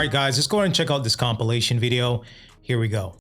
right, guys, let's go ahead and check out this compilation video. Here we go.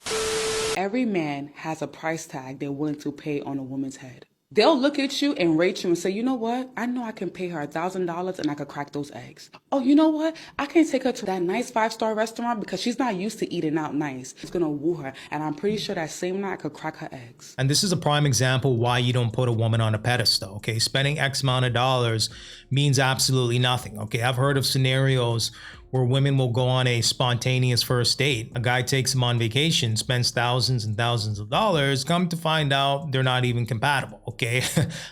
Every man has a price tag they're willing to pay on a woman's head. They'll look at you and rate you and say, you know what? I know I can pay her $1,000 and I could crack those eggs. Oh, you know what? I can take her to that nice 5-star restaurant because she's not used to eating out nice. It's gonna woo her, and I'm pretty sure that same night I could crack her eggs. And this is a prime example why you don't put a woman on a pedestal, okay? Spending X amount of dollars means absolutely nothing, okay? I've heard of scenarios where women will go on a spontaneous first date. A guy takes them on vacation, spends thousands and thousands of dollars, come to find out they're not even compatible, okay?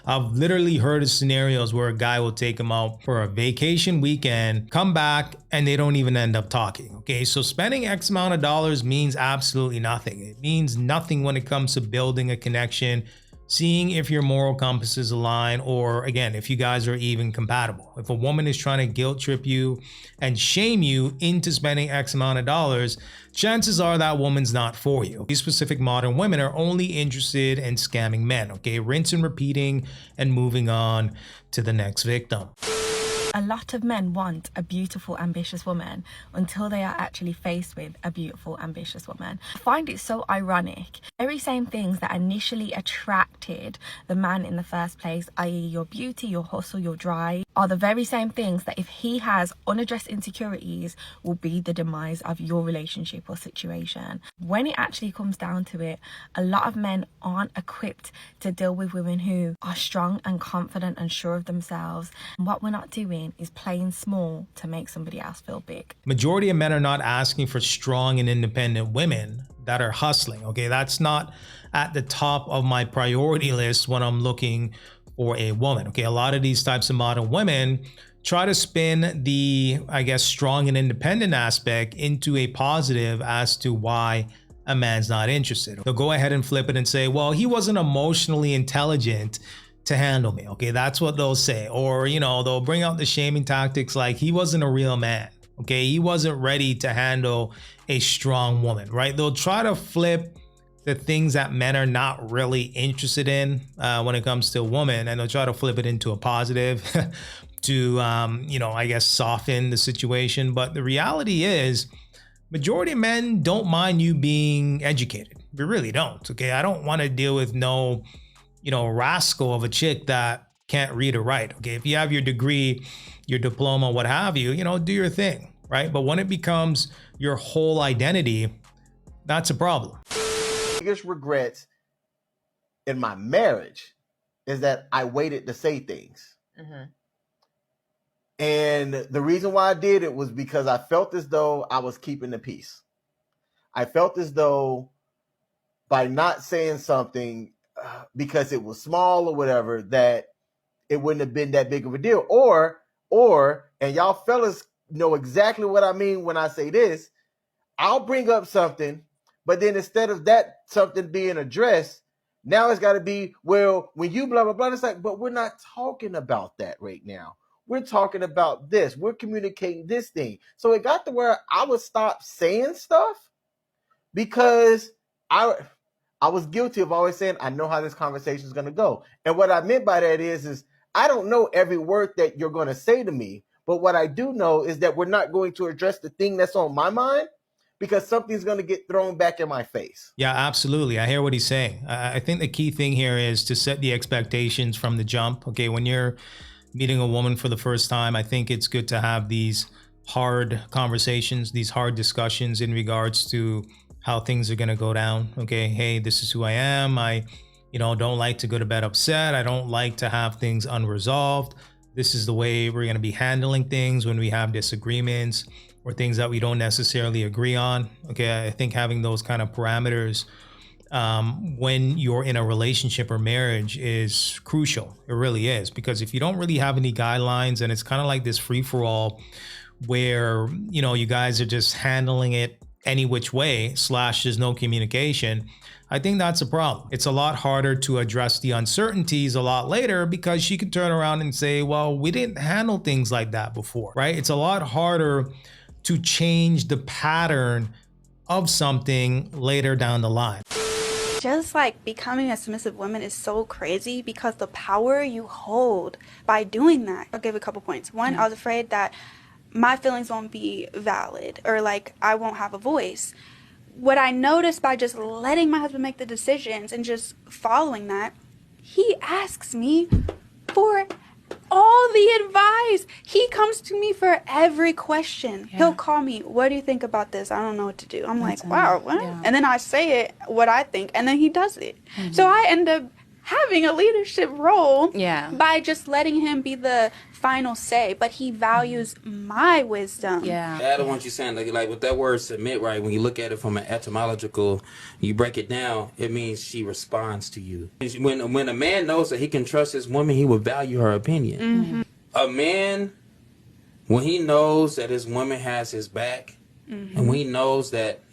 I've literally heard of scenarios where a guy will take them out for a vacation weekend, come back, and they don't even end up talking, okay? So spending X amount of dollars means absolutely nothing. It means nothing when it comes to building a connection, seeing if your moral compasses align, or again, if you guys are even compatible. If a woman is trying to guilt trip you and shame you into spending X amount of dollars, chances are that woman's not for you. These specific modern women are only interested in scamming men, okay? Rinse and repeating and moving on to the next victim. A lot of men want a beautiful, ambitious woman until they are actually faced with a beautiful, ambitious woman. I find it so ironic. Very same things that initially attracted the man in the first place, i.e. your beauty, your hustle, your drive, are the very same things that if he has unaddressed insecurities will be the demise of your relationship or situation. When it actually comes down to it, a lot of men aren't equipped to deal with women who are strong and confident and sure of themselves. And what we're not doing is playing small to make somebody else feel big. Majority of men are not asking for strong and independent women that are hustling, okay? That's not at the top of my priority list when I'm looking for a woman, okay? A lot of these types of modern women try to spin the, I guess, strong and independent aspect into a positive as to why a man's not interested. They'll go ahead and flip it and say, well, he wasn't emotionally intelligent to handle me, okay? That's what they'll say. Or, you know, they'll bring out the shaming tactics like he wasn't a real man, okay? He wasn't ready to handle a strong woman, right? They'll try to flip the things that men are not really interested in when it comes to a woman, and they'll try to flip it into a positive to, you know, I guess soften the situation. But the reality is, majority of men don't mind you being educated. They really don't, okay? I don't want to deal with no, you know, rascal of a chick that can't read or write, okay? If you have your degree, your diploma, what have you, you know, do your thing, right? But when it becomes your whole identity, that's a problem. Biggest regrets in my marriage is that I waited to say things. And the reason why I did it was because I felt as though I was keeping the peace. I felt as though by not saying something because it was small or whatever, that it wouldn't have been that big of a deal. Or, and y'all fellas know exactly what I mean when I say this, I'll bring up something, but then instead of that something being addressed, now it's got to be, well, when you blah, blah, blah, it's like, but we're not talking about that right now. We're talking about this. We're communicating this thing. So it got to where I would stop saying stuff because I was guilty of always saying, I know how this conversation is going to go. And what I meant by that is I don't know every word that you're going to say to me, but what I do know is that we're not going to address the thing that's on my mind because something's going to get thrown back in my face. Yeah, absolutely. I hear what he's saying. I think the key thing here is to set the expectations from the jump. Okay, when you're meeting a woman for the first time, I think it's good to have these hard conversations, these hard discussions in regards to how things are going to go down. Okay, hey, this is who I am. I, you know, don't like to go to bed upset. I don't like to have things unresolved. This is the way we're going to be handling things when we have disagreements or things that we don't necessarily agree on. Okay, I think having those kind of parameters when you're in a relationship or marriage is crucial. It really is, because if you don't really have any guidelines and it's kind of like this free-for-all where, you know, you guys are just handling it any which way / there's no communication, I think that's a problem. It's a lot harder to address the uncertainties a lot later because she could turn around and say, well, we didn't handle things like that before, right? It's a lot harder to change the pattern of something later down the line. Just like becoming a submissive woman is so crazy because the power you hold by doing that. I'll give a couple points. One, I was afraid that my feelings won't be valid, or like I won't have a voice. What I noticed by just letting my husband make the decisions and just following that, he asks me for all the advice. He comes to me for every question. Yeah. He'll call me, what do you think about this? I don't know what to do. I'm like, wow, what? Yeah. And then I say it, what I think, and then he does it. Mm-hmm. So I end up having a leadership role by just letting him be the final say, but he values my wisdom. Yeah. Add on what you're saying, like with that word submit, right? When you look at it from an etymological, you break it down, it means she responds to you. When a man knows that he can trust his woman, he will value her opinion. Mm-hmm. A man, when he knows that his woman has his back, and when he knows that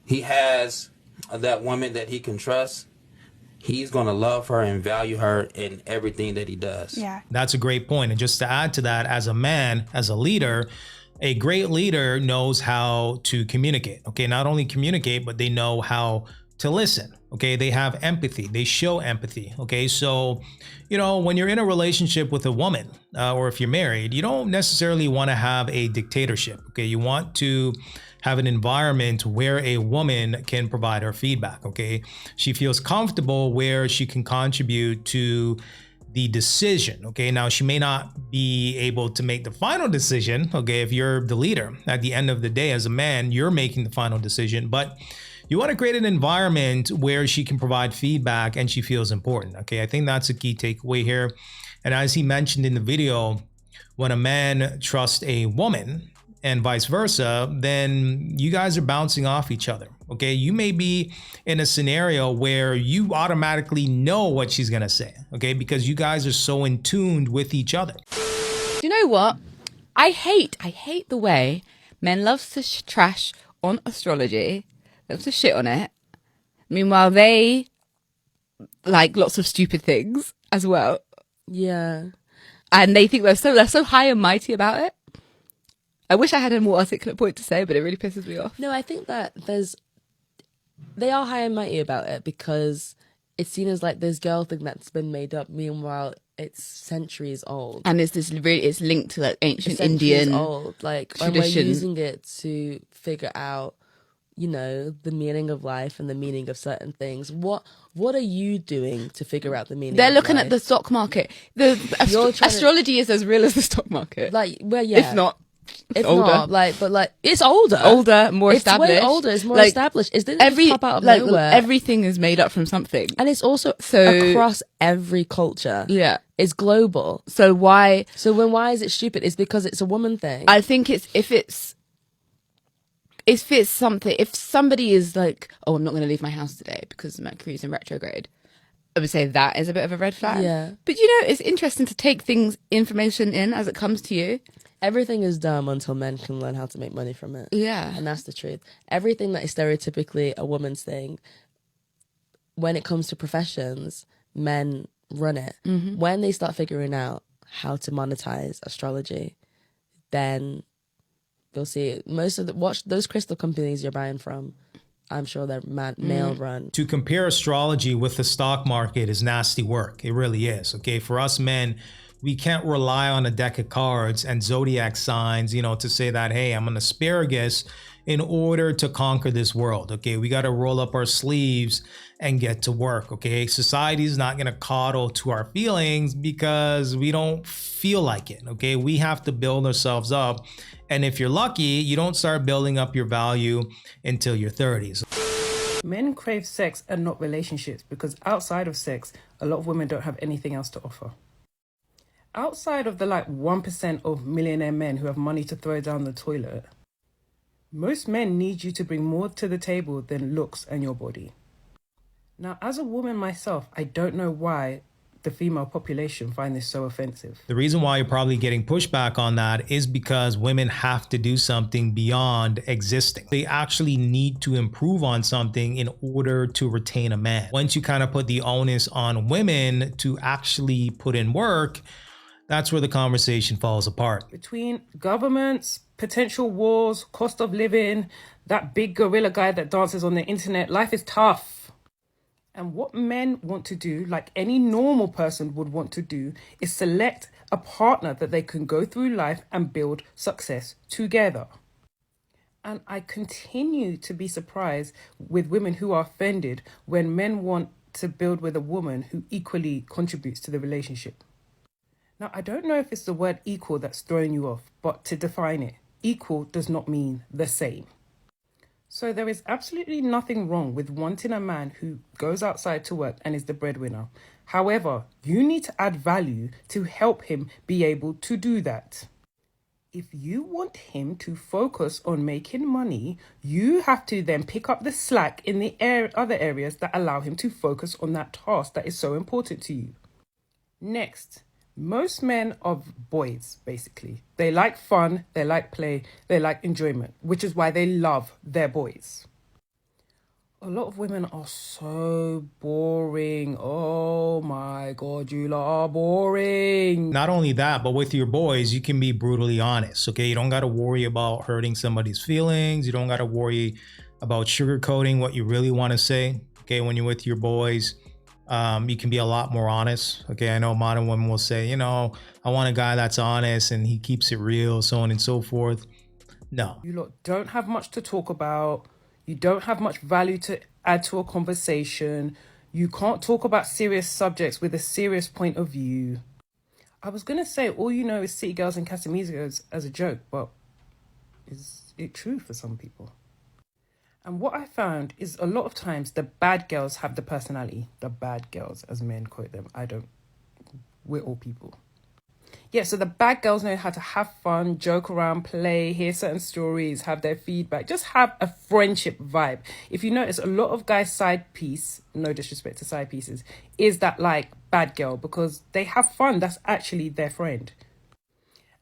he has that woman that he can trust, he's going to love her and value her in everything that he does. Yeah. That's a great point. And just to add to that, as a man, as a leader, a great leader knows how to communicate. Okay. Not only communicate, but they know how to listen. Okay. They have empathy. They show empathy. Okay. So, you know, when you're in a relationship with a woman, or if you're married, you don't necessarily want to have a dictatorship. Okay. You want to have an environment where a woman can provide her feedback. Okay. She feels comfortable where she can contribute to the decision. Okay. Now she may not be able to make the final decision. Okay. If you're the leader at the end of the day, as a man, you're making the final decision, but you want to create an environment where she can provide feedback and she feels important. Okay. I think that's a key takeaway here. And as he mentioned in the video, when a man trusts a woman, and vice versa, then you guys are bouncing off each other. Okay. You may be in a scenario where you automatically know what she's going to say. Okay. Because you guys are so in tune with each other. Do you know what? I hate the way men love to trash on astrology, love to shit on it. Meanwhile, they like lots of stupid things as well. Yeah. And they think they're so high and mighty about it. I wish I had a more articulate point to say, but it really pisses me off. No, I think that they are high and mighty about it because it's seen as like this girl thing that's been made up. Meanwhile, it's centuries old, and it's linked to like ancient Indian old, like tradition. And we're using it to figure out, you know, the meaning of life and the meaning of certain things. What are you doing to figure out the meaning? They're of looking life? At the stock market. Astrology is as real as the stock market. Like, well, yeah, if not. It's older. Not like, but like it's older, more established. It's way older. It's more like, established. It didn't just pop out of nowhere. Everything is made up from something, and it's also across every culture. Yeah, it's global. So why? So why is it stupid? It's because it's a woman thing. I think if somebody is like, oh, I'm not going to leave my house today because Mercury's in retrograde, I would say that is a bit of a red flag. Yeah, but you know, it's interesting to take information in as it comes to you. Everything is dumb until men can learn how to make money from it. Yeah. And that's the truth. Everything that is stereotypically a woman's thing, when it comes to professions, men run it. Mm-hmm. When they start figuring out how to monetize astrology, then you'll see watch those crystal companies you're buying from. I'm sure they're male run. To compare astrology with the stock market is nasty work. It really is. Okay. For us men, we can't rely on a deck of cards and zodiac signs, you know, to say that, hey, I'm an asparagus in order to conquer this world. Okay. We got to roll up our sleeves and get to work. Okay. Society is not going to coddle to our feelings because we don't feel like it. Okay. We have to build ourselves up. And if you're lucky, you don't start building up your value until your 30s. Men crave sex and not relationships because outside of sex, a lot of women don't have anything else to offer. Outside of the 1% of millionaire men who have money to throw down the toilet, most men need you to bring more to the table than looks and your body. Now, as a woman myself, I don't know why the female population find this so offensive. The reason why you're probably getting pushback on that is because women have to do something beyond existing. They actually need to improve on something in order to retain a man. Once you kind of put the onus on women to actually put in work, that's where the conversation falls apart. Between governments, potential wars, cost of living, that big gorilla guy that dances on the internet, life is tough. And what men want to do, like any normal person would want to do, is select a partner that they can go through life and build success together. And I continue to be surprised with women who are offended when men want to build with a woman who equally contributes to the relationship. Now, I don't know if it's the word equal that's throwing you off, but to define it, equal does not mean the same. So there is absolutely nothing wrong with wanting a man who goes outside to work and is the breadwinner. However, you need to add value to help him be able to do that. If you want him to focus on making money, you have to then pick up the slack in the other areas that allow him to focus on that task that is so important to you. Next, most men are boys, basically. They like fun, they like play, they like enjoyment, which is why they love their boys. A lot of women are so boring. Oh my God, you lot are boring. Not only that, but with your boys, you can be brutally honest, okay? You don't got to worry about hurting somebody's feelings. You don't got to worry about sugarcoating what you really want to say, okay? When you're with your boys, you can be a lot more honest, okay? I know modern women will say, you know, I want a guy that's honest and he keeps it real, so on and so forth. No. You lot don't have much to talk about. You don't have much value to add to a conversation. You can't talk about serious subjects with a serious point of view. I was going to say all you know is City Girls and Casamigos as a joke, but is it true for some people? And what I found is a lot of times the bad girls have the personality. The bad girls, as men quote them. We're all people. Yeah, so the bad girls know how to have fun, joke around, play, hear certain stories, have their feedback, just have a friendship vibe. If you notice, a lot of guys' side piece, no disrespect to side pieces, is that like bad girl because they have fun. That's actually their friend.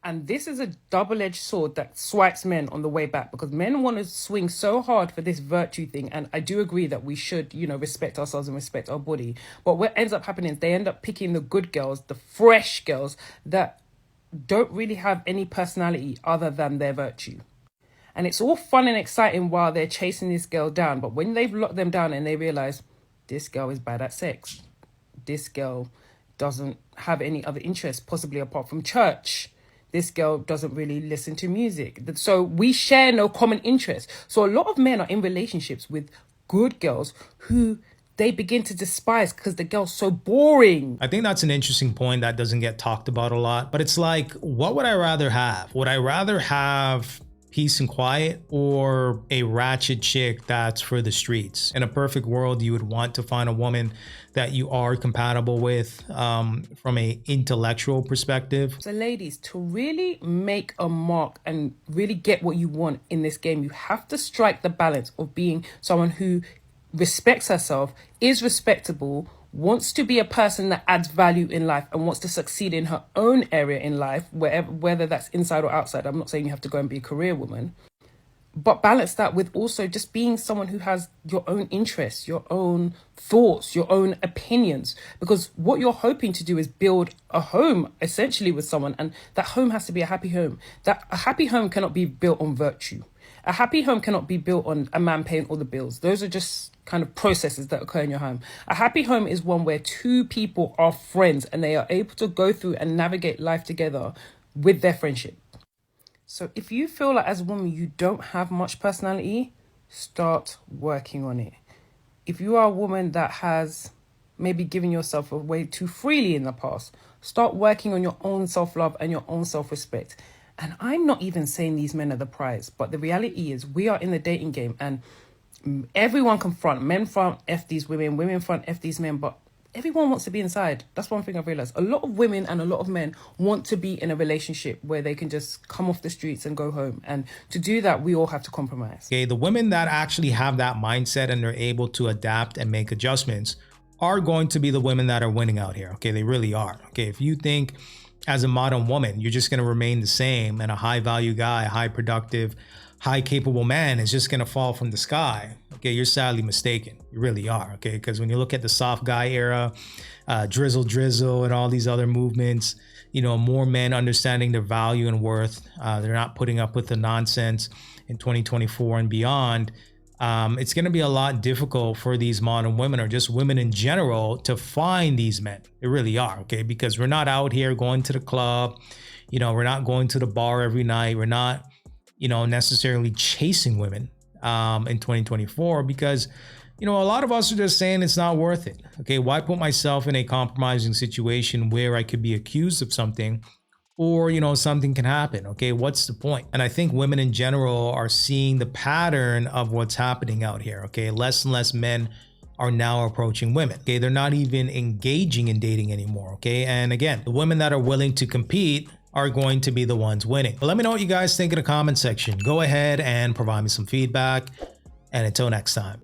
And this is a double-edged sword that swipes men on the way back because men want to swing so hard for this virtue thing. And I do agree that we should, respect ourselves and respect our body. But what ends up happening is they end up picking the good girls, the fresh girls that don't really have any personality other than their virtue. And it's all fun and exciting while they're chasing this girl down. But when they've locked them down and they realize this girl is bad at sex, this girl doesn't have any other interests, possibly apart from church, this girl doesn't really listen to music, so we share no common interest. So a lot of men are in relationships with good girls who they begin to despise because the girl's so boring. I think that's an interesting point that doesn't get talked about a lot, but it's like, what would I rather have? Would I rather have peace and quiet or a ratchet chick that's for the streets? In a perfect world, you would want to find a woman that you are compatible with from a intellectual perspective. So ladies, to really make a mark and really get what you want in this game, you have to strike the balance of being someone who respects herself, is respectable, wants to be a person that adds value in life and wants to succeed in her own area in life, whether that's inside or outside. I'm not saying you have to go and be a career woman, but balance that with also just being someone who has your own interests, your own thoughts, your own opinions, because what you're hoping to do is build a home essentially with someone, and that home has to be a happy home. That a happy home cannot be built on virtue. A happy home cannot be built on a man paying all the bills. Those are just kind of processes that occur in your home. A happy home is one where two people are friends and they are able to go through and navigate life together with their friendship. So if you feel like as a woman you don't have much personality, start working on it. If you are a woman that has maybe given yourself away too freely in the past, start working on your own self-love and your own self-respect. And I'm not even saying these men are the prize, but the reality is we are in the dating game and everyone can front. Men front F these women, women front F these men, but everyone wants to be inside. That's one thing I've realized. A lot of women and a lot of men want to be in a relationship where they can just come off the streets and go home. And to do that, we all have to compromise. Okay, the women that actually have that mindset and they're able to adapt and make adjustments are going to be the women that are winning out here. Okay, they really are. Okay, if you think as a modern woman, you're just going to remain the same and a high value guy, high productive, high capable man is just going to fall from the sky, okay, you're sadly mistaken. You really are, okay? Because when you look at the soft guy era, drizzle and all these other movements, more men understanding their value and worth, they're not putting up with the nonsense in 2024 and beyond. it's going to be a lot difficult for these modern women, or just women in general, to find these men. They really are, okay? Because we're not out here going to the club. You know, we're not going to the bar every night. We're not, you know, necessarily chasing women in 2024, because, you know, a lot of us are just saying it's not worth it. Okay, why put myself in a compromising situation where I could be accused of something, or, you know, something can happen. Okay, what's the point? And I think women in general are seeing the pattern of what's happening out here. Okay, less and less men are now approaching women. Okay, they're not even engaging in dating anymore. Okay, and again, the women that are willing to compete are going to be the ones winning. But let me know what you guys think in the comment section. Go ahead and provide me some feedback. And until next time.